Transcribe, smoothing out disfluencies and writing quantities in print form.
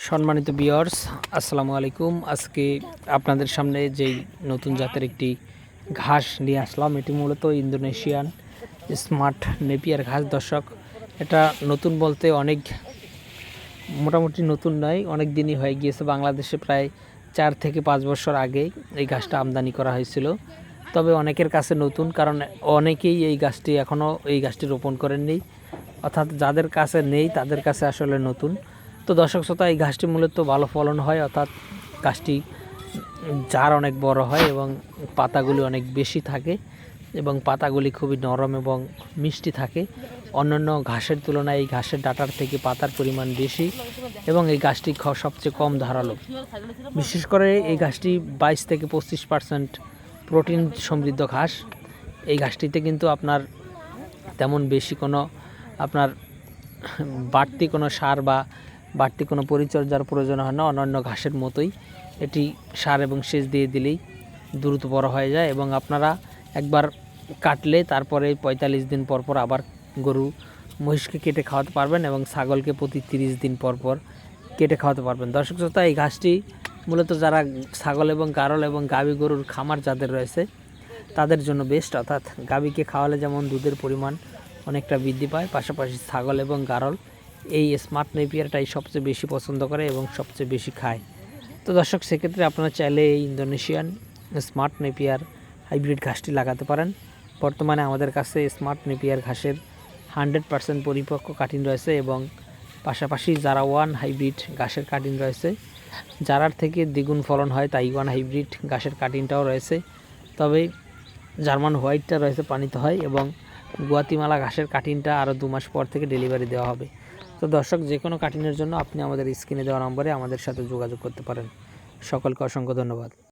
সম্মানিত ভিউয়ার্স, আসসালামু আলাইকুম। আজকে আপনাদের সামনে যেই নতুন জাতের একটি ঘাস নিয়ে আসলাম, এটি মূলত ইন্দোনেশিয়ান স্মার্ট নেপিয়ার ঘাস। দর্শক, এটা নতুন বলতে অনেক মোটামুটি নতুন নয়, অনেক দিনই হয়ে গিয়েছে। বাংলাদেশে প্রায় 4 থেকে 5 বছর আগে এই ঘাসটা আমদানি করা হয়েছিল। তবে অনেকের কাছে নতুন, কারণ অনেকেই এই গাছটি রোপণ করেননি, অর্থাৎ যাদের কাছে নেই তাদের কাছে আসলে নতুন। তো দর্শক শ্রোতা, এই ঘাসটি মূলত ভালো ফলন হয়, অর্থাৎ গাছটি জার অনেক বড় হয় এবং পাতাগুলি অনেক বেশি থাকে এবং পাতাগুলি খুবই নরম এবং মিষ্টি থাকে। অন্যান্য ঘাসের তুলনায় এই ঘাসের ডাঁটার থেকে পাতার পরিমাণ বেশি এবং এই গাছটি সবচেয়ে কম ধারালো। বিশেষ করে এই ঘাসটি 22 থেকে 25% প্রোটিন সমৃদ্ধ ঘাস। এই ঘাসটিতে কিন্তু আপনার তেমন বেশি কোনো বাড়তি কোনো সার বা বাড়তি কোনো পরিচর্যার প্রয়োজন হয় না। অন্যান্য ঘাসের মতোই এটি সার এবং সেচ দিয়ে দিলেই দ্রুত বড় হয়ে যায় এবং আপনারা একবার কাটলে তারপরে 45 দিন পর পর আবার গরু মহিষকে কেটে খাওয়াতে পারবেন এবং ছাগলকে প্রতি 30 দিন পর পর কেটে খাওয়াতে পারবেন। দর্শক শ্রোতা, এই ঘাসটি মূলত যারা ছাগল এবং গারল এবং গাভী গরুর খামার যাদের রয়েছে তাদের জন্য বেস্ট। অর্থাৎ গাভীকে খাওয়ালে যেমন দুধের পরিমাণ অনেকটা বৃদ্ধি পায়, পাশাপাশি ছাগল এবং গারল এই স্মার্ট নেপিয়ারটাই সবচেয়ে বেশি পছন্দ করে এবং সবচেয়ে বেশি খায়। তো দর্শক, সেক্ষেত্রে আপনারা চাইলে এই ইন্দোনেশিয়ান স্মার্ট নেপিয়ার হাইব্রিড ঘাসটি লাগাতে পারেন। বর্তমানে আমাদের কাছে স্মার্ট নেপিয়ার ঘাসের 100% পরিপক্ক কাটিং রয়েছে এবং পাশাপাশি জারা-1 হাইব্রিড ঘাসের কাটিং রয়েছে। জারার থেকে দ্বিগুণ ফলন হয় তাইওয়ান হাইব্রিড ঘাসের কাটিংটাও রয়েছে। তবে জার্মান হোয়াইটটা রয়েছে পানিতে হয় এবং গুয়াতিমালা ঘাসের কাটিংটা আরও 2 মাস পর থেকে ডেলিভারি দেওয়া হবে। তো দর্শক, যে কোনো কাটিংয়ের জন্য আপনি আমাদের স্ক্রিনে দেওয়া নম্বরে আমাদের সাথে যোগাযোগ করতে পারেন। সকলকে অসংখ্য ধন্যবাদ।